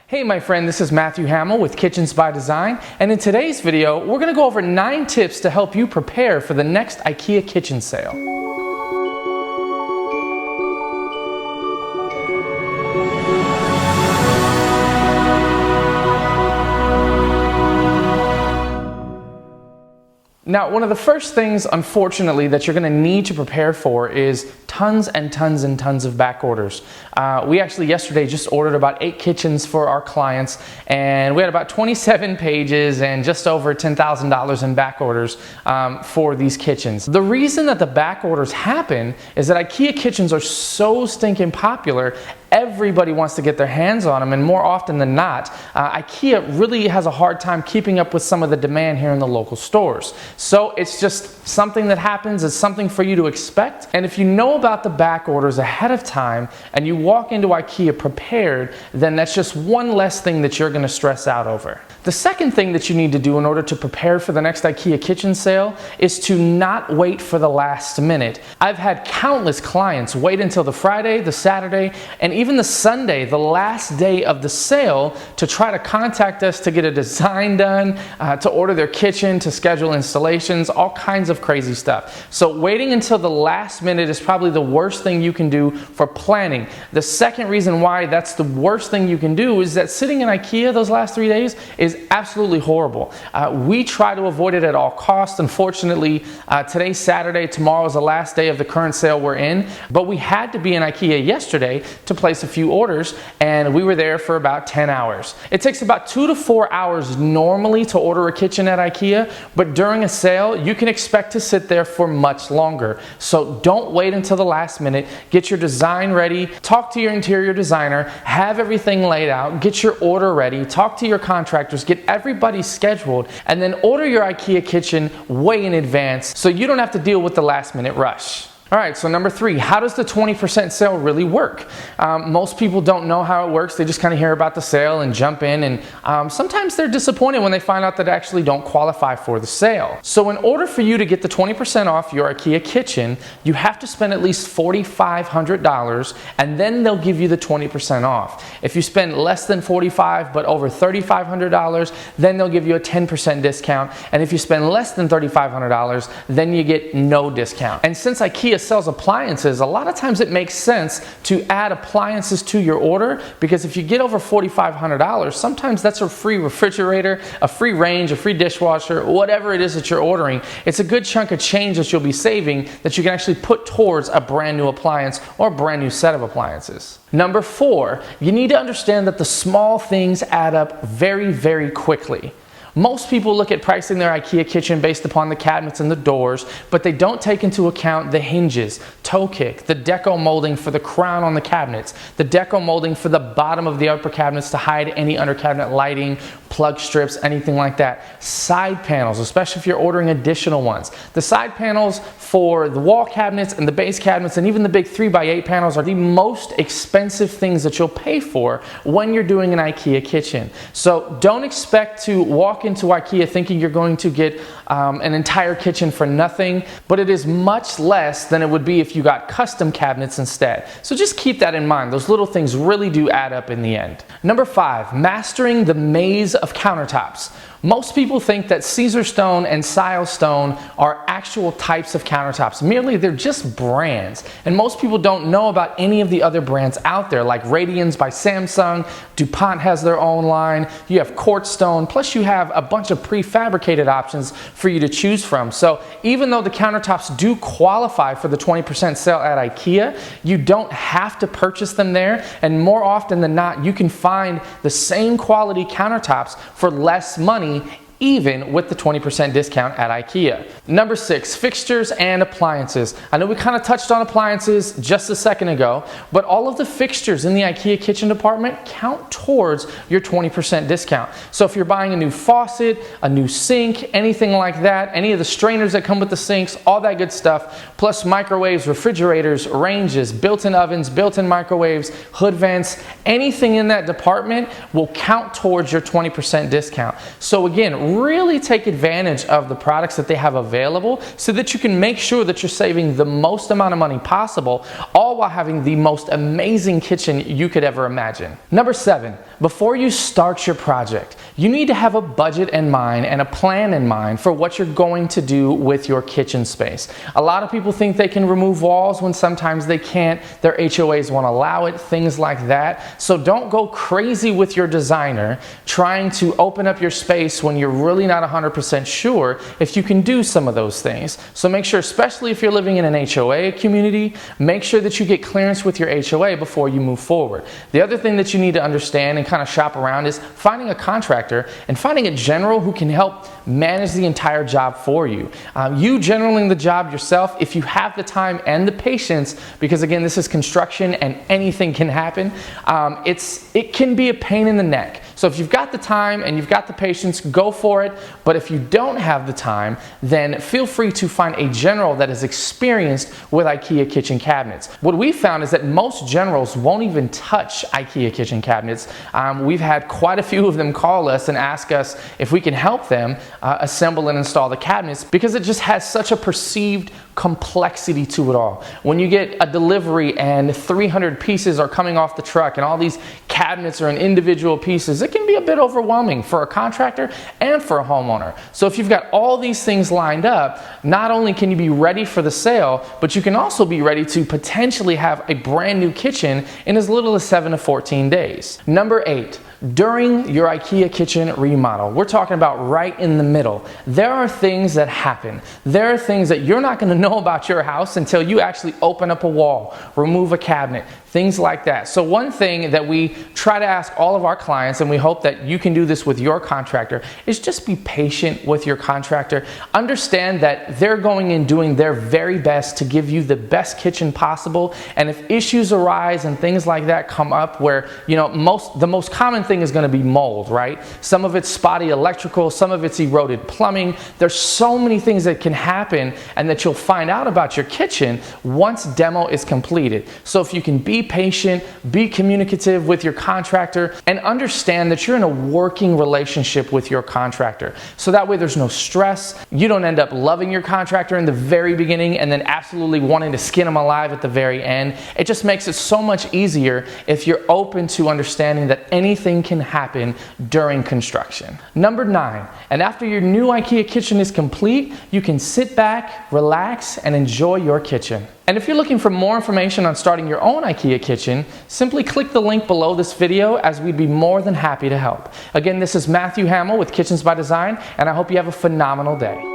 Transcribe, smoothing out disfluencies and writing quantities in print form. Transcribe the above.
Hey my friend, this is Matthew Hamill with Kitchens by Design, and in today's video we're going to go over 9 tips to help you prepare for the next IKEA kitchen sale. Now, one of the first things, unfortunately, that you're going to need to prepare for is tons and tons and tons of back orders. We actually yesterday just ordered about 8 kitchens for our clients, and we had about 27 pages and just over $10,000 in back orders for these kitchens. The reason that the back orders happen is that IKEA kitchens are so stinking popular. Everybody wants to get their hands on them, and more often than not, IKEA really has a hard time keeping up with some of the demand here in the local stores. So it's just something that happens. It's something for you to expect. And if you know about the back orders ahead of time and you walk into IKEA prepared, then that's just one less thing that you're going to stress out over. The second thing that you need to do in order to prepare for the next IKEA kitchen sale is to not wait for the last minute. I've had countless clients wait until the Friday, the Saturday, and even the Sunday, the last day of the sale, to try to contact us to get a design done, to order their kitchen, to schedule installations, all kinds of crazy stuff. So waiting until the last minute is probably the worst thing you can do for planning. The second reason why that's the worst thing you can do is that sitting in IKEA those last 3 days is absolutely horrible. We try to avoid it at all costs. Unfortunately, today's Saturday, tomorrow is the last day of the current sale we're in, but we had to be in IKEA yesterday to place a few orders, and we were there for about 10 hours. It takes about 2 to 4 hours normally to order a kitchen at IKEA, but during a sale, you can expect to sit there for much longer. So don't wait until the last minute. Get your design ready, talk to your interior designer, have everything laid out, get your order ready, talk to your contractors, get everybody scheduled, and then order your IKEA kitchen way in advance so you don't have to deal with the last minute rush. All right, so number 3, how does the 20% sale really work? Most people don't know how it works. They just kind of hear about the sale and jump in, and sometimes they're disappointed when they find out that they actually don't qualify for the sale. So in order for you to get the 20% off your IKEA kitchen, you have to spend at least $4,500, and then they'll give you the 20% off. If you spend less than $4,500 but over $3,500, then they'll give you a 10% discount, and if you spend less than $3,500, then you get no discount. And since IKEA sells appliances, a lot of times it makes sense to add appliances to your order, because if you get over $4,500, sometimes that's a free refrigerator, a free range, a free dishwasher, whatever it is that you're ordering. It's a good chunk of change that you'll be saving that you can actually put towards a brand new appliance or a brand new set of appliances. Number 4, you need to understand that the small things add up very, very quickly. Most people look at pricing their IKEA kitchen based upon the cabinets and the doors, but they don't take into account the hinges, toe kick, the deco molding for the crown on the cabinets, the deco molding for the bottom of the upper cabinets to hide any under cabinet lighting, plug strips, anything like that. Side panels, especially if you're ordering additional ones. The side panels for the wall cabinets and the base cabinets and even the big 3x8 panels are the most expensive things that you'll pay for when you're doing an IKEA kitchen. So don't expect to walk into IKEA thinking you're going to get an entire kitchen for nothing, but it is much less than it would be if you got custom cabinets instead. So just keep that in mind. Those little things really do add up in the end. Number 5, mastering the maze of countertops. Most people think that Caesar stone and Sile stone are actual types of countertops. Merely, they're just brands. And most people don't know about any of the other brands out there, like Radians by Samsung, DuPont has their own line, you have quartz stone, plus you have a bunch of prefabricated options for you to choose from. So even though the countertops do qualify for the 20% sale at IKEA, you don't have to purchase them there, and more often than not, you can find the same quality countertops for less money, even with the 20% discount at IKEA. Number 6, fixtures and appliances. I know we kind of touched on appliances just a second ago, but all of the fixtures in the IKEA kitchen department count towards your 20% discount. So if you're buying a new faucet, a new sink, anything like that, any of the strainers that come with the sinks, all that good stuff, plus microwaves, refrigerators, ranges, built-in ovens, built-in microwaves, hood vents, anything in that department will count towards your 20% discount. So again, and really take advantage of the products that they have available so that you can make sure that you're saving the most amount of money possible, all while having the most amazing kitchen you could ever imagine. Number 7, before you start your project, you need to have a budget in mind and a plan in mind for what you're going to do with your kitchen space. A lot of people think they can remove walls when sometimes they can't. Their HOAs won't allow it, things like that. So don't go crazy with your designer trying to open up your space when you're really not 100% sure if you can do some of those things. So make sure, especially if you're living in an HOA community, make sure that you get clearance with your HOA before you move forward. The other thing that you need to understand and kind of shop around is finding a contractor and finding a general who can help manage the entire job for you. You generaling the job yourself, if you have the time and the patience, because again, this is construction and anything can happen, it can be a pain in the neck. So if you've got the time and you've got the patience, go for it. But if you don't have the time, then feel free to find a general that is experienced with IKEA kitchen cabinets. What we found is that most generals won't even touch IKEA kitchen cabinets. We've had quite a few of them call us and ask us if we can help them assemble and install the cabinets, because it just has such a perceived complexity to it all. When you get a delivery and 300 pieces are coming off the truck and all these cabinets are in individual pieces, it can be a bit overwhelming for a contractor and for a homeowner. So if you've got all these things lined up, not only can you be ready for the sale, but you can also be ready to potentially have a brand new kitchen in as little as 7 to 14 days. Number 8. During your IKEA kitchen remodel, we're talking about right in the middle, there are things that happen. There are things that you're not going to know about your house until you actually open up a wall, remove a cabinet, things like that. So one thing that we try to ask all of our clients, and we hope that you can do this with your contractor, is just be patient with your contractor. Understand that they're going in doing their very best to give you the best kitchen possible, and if issues arise and things like that come up where, you know, the most common thing is going to be mold, right? Some of it's spotty electrical, some of it's eroded plumbing. There's so many things that can happen and that you'll find out about your kitchen once demo is completed. So if you can be patient, be communicative with your contractor, and understand that you're in a working relationship with your contractor. So that way there's no stress. You don't end up loving your contractor in the very beginning and then absolutely wanting to skin them alive at the very end. It just makes it so much easier if you're open to understanding that anything can happen during construction. Number 9, and after your new IKEA kitchen is complete, you can sit back, relax, and enjoy your kitchen. And if you're looking for more information on starting your own IKEA kitchen, simply click the link below this video, as we'd be more than happy to help. Again, this is Matthew Hamill with Kitchens by Design, and I hope you have a phenomenal day.